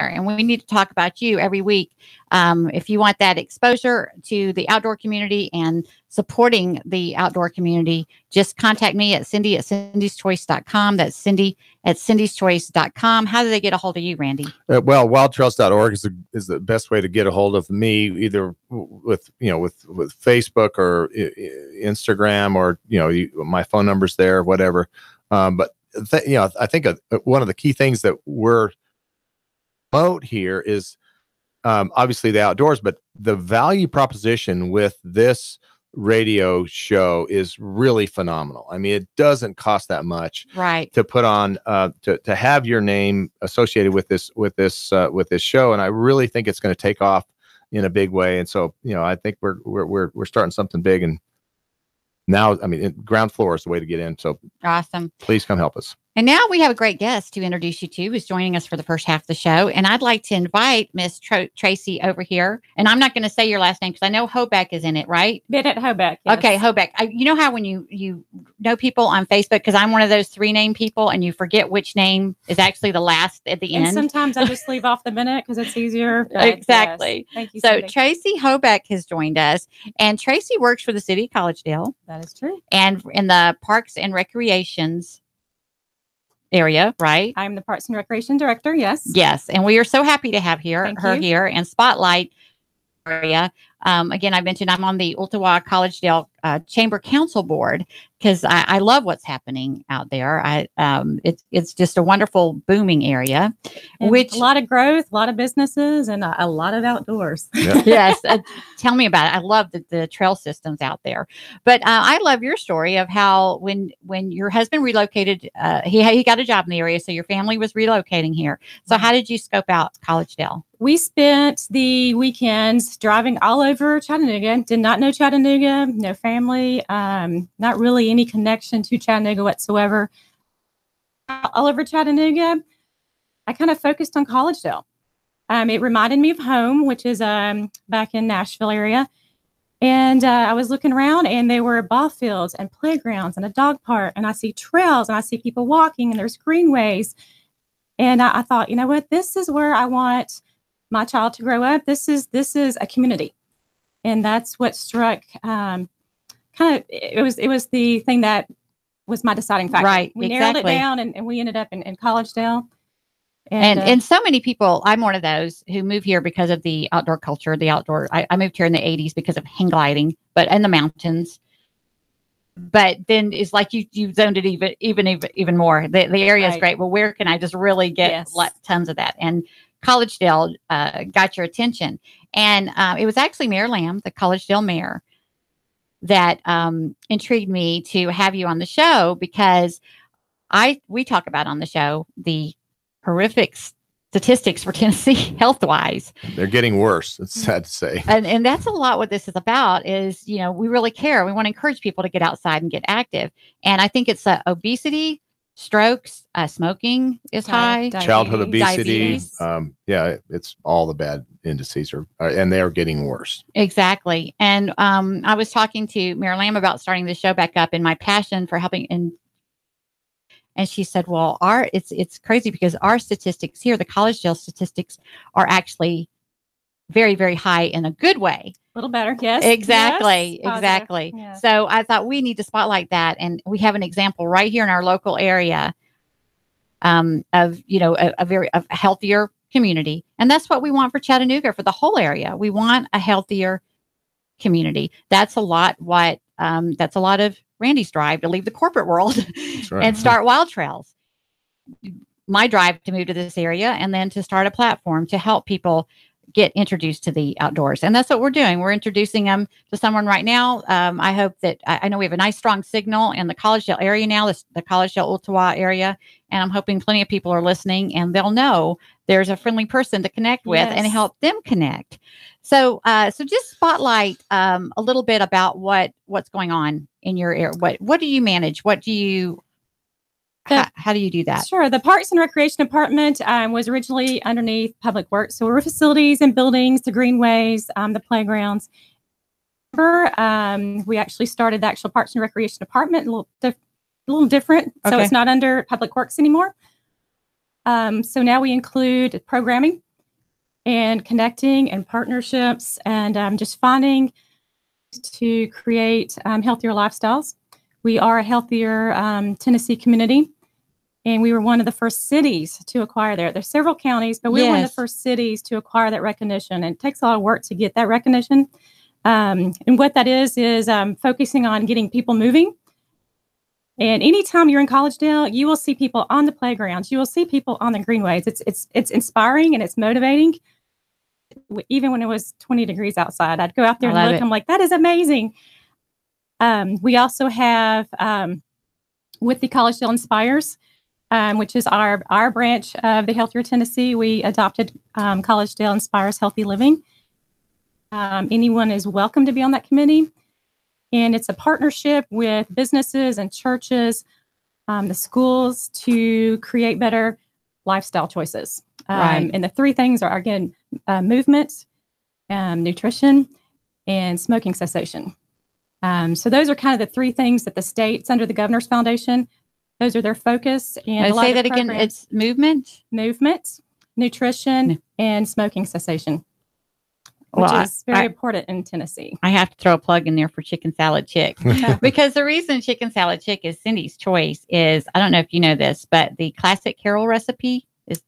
and we need to talk about you every week. If you want that exposure to the outdoor community and supporting the outdoor community, just contact me at Cindy at cindyschoice.com. That's Cindy at cindyschoice.com. How do they get a hold of you, Randy? Well, wildtrails.org is the best way to get a hold of me, either with Facebook or Instagram, or my phone number's there, whatever. But I think one of the key things that we're promote here is obviously the outdoors, but the value proposition with this radio show is really phenomenal. I mean, it doesn't cost that much, right, to put on to have your name associated with this show, and I really think it's going to take off in a big way. And so, I think we're starting something big, and now, I mean, ground floor is the way to get in. So awesome! Please come help us. And now we have a great guest to introduce you to, who's joining us for the first half of the show. And I'd like to invite Miss Tracy over here. And I'm not going to say your last name because I know Hoback is in it, right? Bennett Hoback. Yes. Okay, Hoback. You know how when you know people on Facebook, because I'm one of those 3-name people, and you forget which name is actually the last at the end. Sometimes I just leave off the Bennett because it's easier. Exactly. Yes. Thank you. So Cindy. Tracy Hoback has joined us, and Tracy works for the city of Collegedale. That is true. And in the Parks and Recreations area, right? I'm the Parks and Recreation Director. Yes. Yes. And we are so happy to have her you. here and spotlight area. Again, I mentioned I'm on the Ooltewah Collegedale Chamber Council Board because I love what's happening out there. It's just a wonderful booming area, and which a lot of growth, a lot of businesses, and a lot of outdoors. Yeah. Yes, tell me about it. I love the trail systems out there. But I love your story of how when your husband relocated, he got a job in the area, so your family was relocating here. So how did you scope out Collegedale? We spent the weekends driving all over Chattanooga. Did not know Chattanooga, no family, not really any connection to Chattanooga whatsoever. All over Chattanooga, I kind of focused on Collegedale. It reminded me of home, which is back in Nashville area. And I was looking around, and there were ball fields and playgrounds and a dog park. And I see trails, and I see people walking, and there's greenways. And I thought, you know what, this is where I want my child to grow up. This is a community. And that's what struck it was the thing that was my deciding factor. Right. We exactly. narrowed it down, and we ended up in Collegedale. And so many people, I'm one of those who move here because of the outdoor culture, I moved here in the 80s because of hang gliding, but in the mountains. But then it's like you zoned it even more. The area is great. Well, where can I just really get tons of that? And Collegedale got your attention. And it was actually Mayor Lamb, the Collegedale mayor, that intrigued me to have you on the show, because we talk about on the show the horrific statistics for Tennessee health-wise. They're getting worse. It's sad to say. And that's a lot what this is about is, we really care. We want to encourage people to get outside and get active. And I think it's obesity, strokes, smoking is high. Childhood obesity. It's all the bad indices and they are getting worse. Exactly. And I was talking to Mayor Lamb about starting the show back up and my passion for helping. And she said, well, it's crazy because our statistics here, the Collegedale statistics, are actually very, very high in a good way. A little better. Yes. Exactly. Yes. Exactly. Yeah. So I thought we need to spotlight that. And we have an example right here in our local area of a healthier community. And that's what we want for Chattanooga, for the whole area. We want a healthier community. That's a lot of Randy's drive to leave the corporate world and start Wild Trails. My drive to move to this area and then to start a platform to help people get introduced to the outdoors. And that's what we're doing. We're introducing them to someone right now. I hope that I know we have a nice strong signal in the Collegedale area now, the Collegedale Ooltewah area. And I'm hoping plenty of people are listening and they'll know there's a friendly person to connect with and help them connect. So just spotlight a little bit about what's going on in your area. What do you manage? How do you do that? Sure. The Parks and Recreation Department was originally underneath Public Works. So we're facilities and buildings, the greenways, the playgrounds. We actually started the actual Parks and Recreation Department, a little different. So it's not under Public Works anymore. So now we include programming. and connecting and partnerships and just finding to create healthier lifestyles. We are a healthier Tennessee community, and we were one of the first cities to acquire there. There's several counties, but we were one of the first cities to acquire that recognition. And it takes a lot of work to get that recognition. And what that is focusing on getting people moving. And anytime you're in Collegedale, you will see people on the playgrounds. You will see people on the greenways. It's inspiring and it's motivating. Even when it was 20 degrees outside, I'd go out there and look. I'm like, that is amazing. We also have with the Collegedale Inspires, which is our branch of the Healthier Tennessee. We adopted Collegedale Inspires Healthy Living. Anyone is welcome to be on that committee. And it's a partnership with businesses and churches, the schools, to create better lifestyle choices. Right. And the three things are, again, movement, nutrition, and smoking cessation. So those are kind of the three things that the state's under the Governor's Foundation. Those are their focus. And say that again. It's movement, nutrition, and smoking cessation, which is very important in Tennessee. I have to throw a plug in there for Chicken Salad Chick because the reason Chicken Salad Chick is Cindy's choice is, I don't know if you know this, but the classic Carol recipe is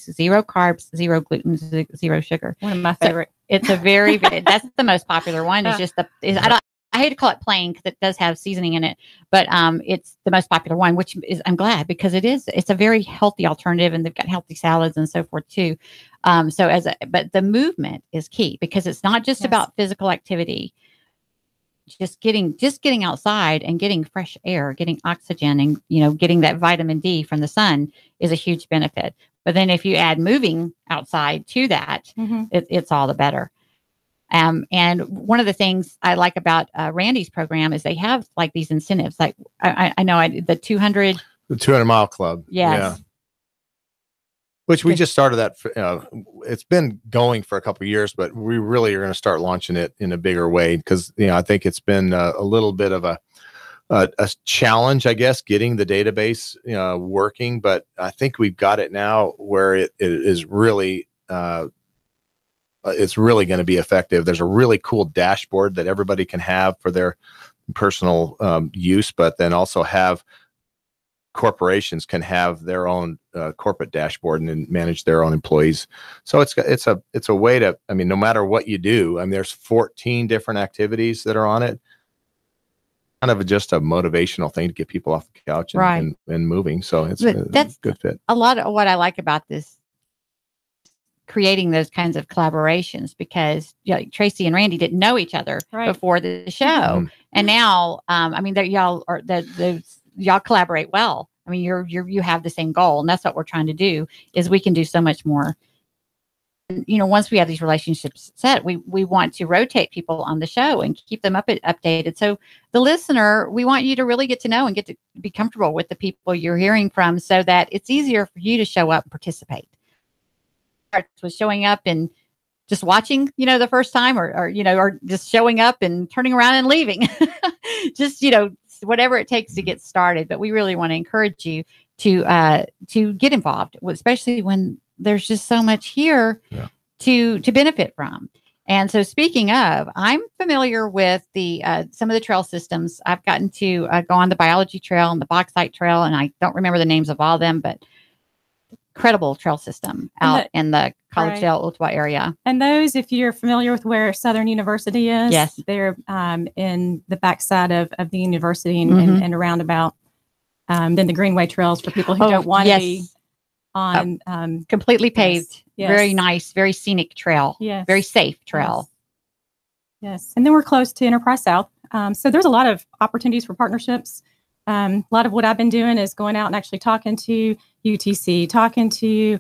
0 carbs, 0 gluten, 0 sugar. One of my favorite. So it's a very, that's the most popular one. It's just I hate to call it plain because it does have seasoning in it, but it's the most popular one, which is, I'm glad, because it's a very healthy alternative, and they've got healthy salads and so forth too. But the movement is key, because it's not just about physical activity. Just getting outside and getting fresh air, getting oxygen, and getting that vitamin D from the sun is a huge benefit. But then if you add moving outside to that, it's all the better. And one of the things I like about Randy's program is they have like these incentives. Like I know the 200 mile club. Yes. Yeah. Which we just started that. It's been going for a couple of years, but we really are going to start launching it in a bigger way, because I think it's been a little bit of a challenge, I guess, getting the database working. But I think we've got it now where it is really it's really going to be effective. There's a really cool dashboard that everybody can have for their personal use, but then also have corporations can have their own corporate dashboard and then manage their own employees. So it's a way to, no matter what you do, there's 14 different activities that are on it. Kind of just a motivational thing to get people off the couch and moving. So that's a good fit. A lot of what I like about this, creating those kinds of collaborations, because Tracy and Randy didn't know each other before the show. And now, y'all collaborate well. You have the same goal, and that's what we're trying to do, is we can do so much more. Once we have these relationships set, we want to rotate people on the show and keep them updated. So the listener, we want you to really get to know and get to be comfortable with the people you're hearing from, so that it's easier for you to show up and participate. Was showing up and just watching, the first time, or just showing up and turning around and leaving. Just, whatever it takes to get started. But we really want to encourage you to get involved, especially when there's just so much here to benefit from. And so, speaking of, I'm familiar with some of the trail systems. I've gotten to go on the biology trail and the bauxite trail, and I don't remember the names of all of them, but incredible trail system out in the Collegedale, Ottawa area. And those, if you're familiar with where Southern University is, they're in the backside of the university and a roundabout. Then the Greenway trails for people who don't want to be on completely paved, very nice, very scenic trail, very safe trail. Yes. And then we're close to Enterprise South. So there's a lot of opportunities for partnerships. A lot of what I've been doing is going out and actually talking to UTC, talking to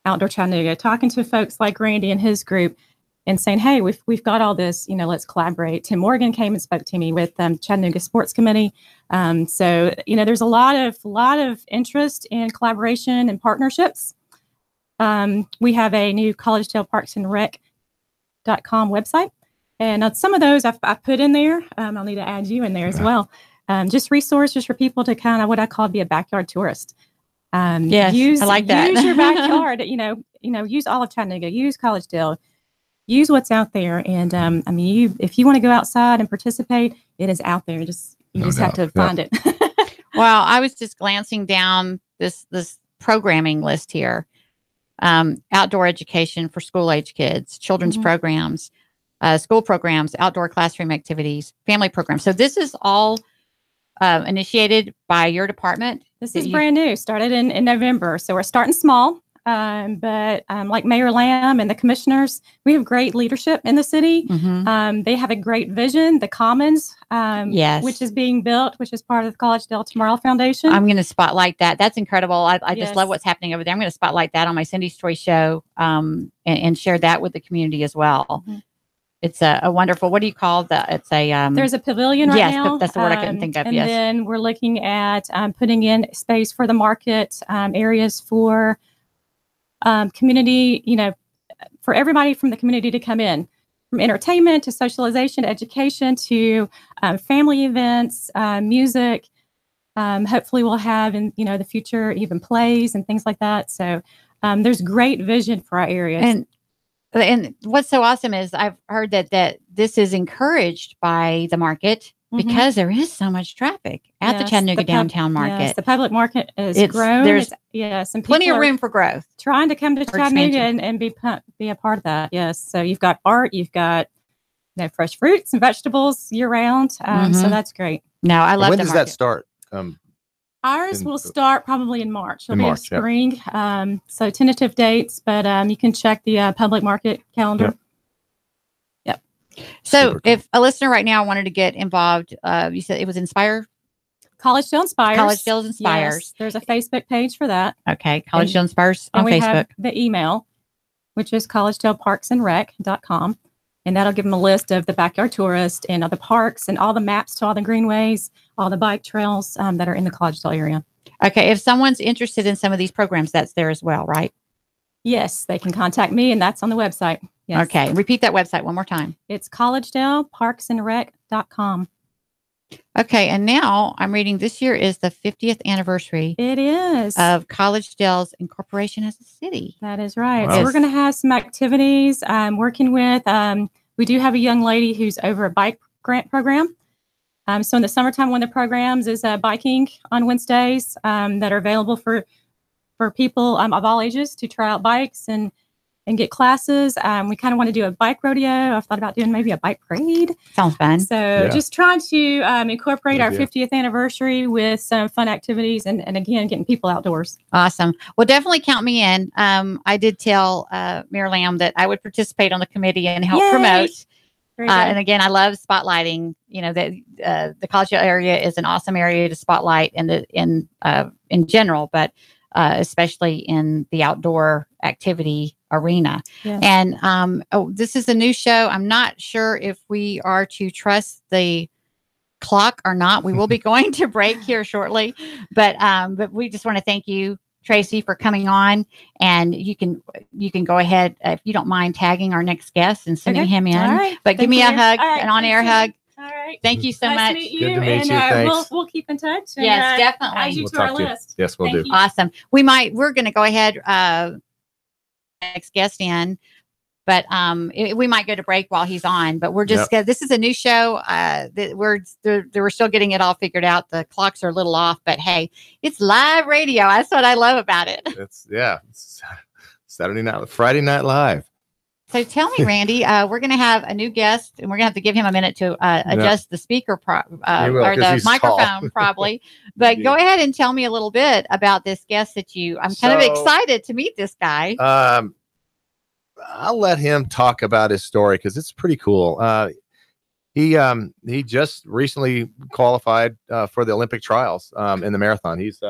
Outdoor Chattanooga, talking to folks like Randy and his group, and saying, hey, we've got all this, let's collaborate. Tim Morgan came and spoke to me with Chattanooga Sports Committee. So there's a lot of interest in collaboration and partnerships. We have a new Collegedale Parks and Rec.com website. And some of those I've put in there. I'll need to add you in there as well. Just resources for people to kind of what I call be a backyard tourist. Yes, I like that. Use your backyard. use all of Chattanooga, use Collegedale, use what's out there. And I mean, if you want to go outside and participate, it is out there. You just have to find it. Well, I was just glancing down this programming list here. Outdoor education for school age kids, children's programs, school programs, outdoor classroom activities, family programs. So this is all initiated by your department. This is brand new, started in November. So we're starting small. But like Mayor Lamb and the commissioners, we have great leadership in the city. They have a great vision, the Commons, which is being built, which is part of the Collegedale Tomorrow Foundation. I'm going to spotlight that. That's incredible. I just love what's happening over there. I'm going to spotlight that on my Cindy's Toy Show and share that with the community as well. It's a wonderful, what do you call that? It's a... there's a pavilion right now. Yes, that's the word I couldn't think of. And then we're looking at putting in space for the market, areas for... community, for everybody from the community to come in, from entertainment to socialization, to education, to family events, music. Hopefully we'll have in, the future, even plays and things like that. So there's great vision for our area. And what's so awesome is I've heard that this is encouraged by the market because there is so much traffic at the Chattanooga downtown market. Yes, the public market is grown. There's and plenty of room for growth. Trying to come to Chattanooga and be a part of that. Yes. So you've got art, you've got fresh fruits and vegetables year round. So that's great. No, I love. When does that start? Ours will start probably in March. It'll be in spring. So tentative dates, but you can check the public market calendar. Yep. So if a listener right now wanted to get involved, you said it was Inspire? Collegedale Inspires. Collegedale Inspires. Yes, there's a Facebook page for that. Okay. Collegedale Inspires on Facebook. Facebook. We have the email, which is collegedaleparksandrec.com. And that'll give them a list of the backyard tourist and other parks and all the maps to all the greenways, all the bike trails that are in the Collegedale area. Okay. If someone's interested in some of these programs, that's there as well, right? Yes. They can contact me, and that's on the website. Yes. Okay. Repeat that website one more time. It's collegedaleparksandrec.com. Okay. And now I'm reading this year is the 50th anniversary. It is. Of Collegedale's incorporation as a city. That is right. Wow. So we're going to have some activities working with, we do have a young lady who's over a bike grant program. So in the summertime, one of the programs is biking on Wednesdays that are available for people of all ages to try out bikes and get classes. We kind of want to do a bike rodeo. I've thought about doing maybe a bike parade. Sounds fun. So just trying to incorporate our 50th anniversary with some fun activities and again, getting people outdoors. Awesome. Well, definitely count me in. I did tell Mayor Lamb that I would participate on the committee and help promote. And again, I love spotlighting, that the Collegedale area is an awesome area to spotlight in general, but especially in the outdoor activity arena. Yes. And this is a new show. I'm not sure if we are to trust the clock or not. We will be going to break here shortly, but we just want to thank you, Tracy, for coming on. And you can go ahead if you don't mind tagging our next guest and sending him in. Right. But give me a hug, an on-air hug. All right. Thank you so much. To meet you. Good to meet you. And we'll keep in touch. And, yes, definitely. Add you to our list. Yes, we'll do. Awesome. We're going to go ahead next guest in, but we might go to break while he's on. But we're just this is a new show. We're still getting it all figured out. The clocks are a little off, but hey, it's live radio. That's what I love about it. It's Friday Night Live. So tell me, Randy, we're going to have a new guest, and we're going to have to give him a minute to adjust the speaker or the microphone, probably. But go ahead and tell me a little bit about this guest that I'm kind of excited to meet this guy. I'll let him talk about his story because it's pretty cool. He just recently qualified for the Olympic trials in the marathon. He's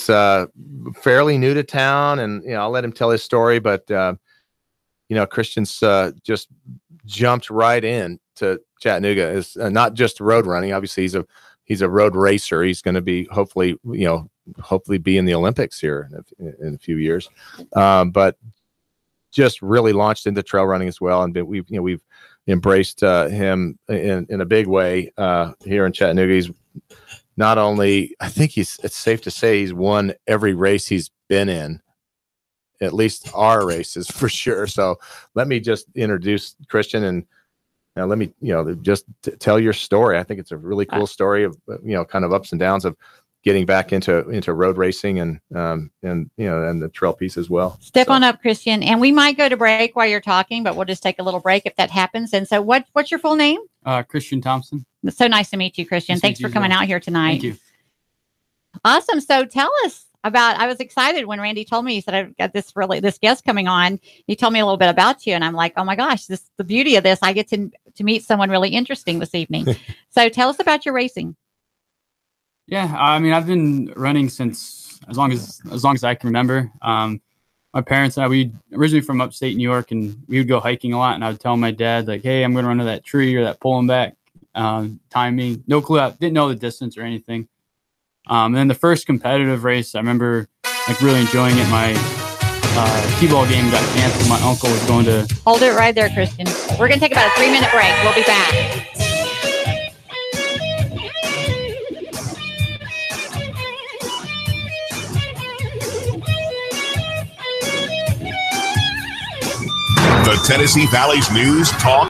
fairly new to town, and I'll let him tell his story, but Christian's just jumped right in to Chattanooga. Is not just road running. Obviously, he's a road racer. He's going to be hopefully be in the Olympics here in a few years. But just really launched into trail running as well, and we've embraced him in a big way here in Chattanooga. He's not only, I think it's safe to say he's won every race he's been in at least our races for sure. So let me just introduce Christian, and let me, just tell your story. I think it's a really cool story of, kind of ups and downs of getting back into road racing and the trail piece as well. Step on up, Christian. And we might go to break while you're talking, but we'll just take a little break if that happens. And so what's your full name? Christian Thompson. It's so nice to meet you, Christian. Nice Thanks for coming out here tonight. Thank you. Awesome. So tell us I was excited when Randy told me, he said, I've got this guest coming on. He told me a little bit about you, and I'm like, oh my gosh, the beauty of this. I get to meet someone really interesting this evening. So tell us about your racing. Yeah. I mean, I've been running since as long as I can remember. My parents and I, we originally from upstate New York, and we would go hiking a lot, and I would tell my dad, like, hey, I'm going to run to that tree or that pulling back, timing, no clue. I didn't know the distance or anything. And then the first competitive race, I remember like really enjoying it. My t-ball game got canceled. My uncle was going to... Hold it right there, Christian. We're going to take about a 3-minute break. We'll be back. The Tennessee Valley's news, talk,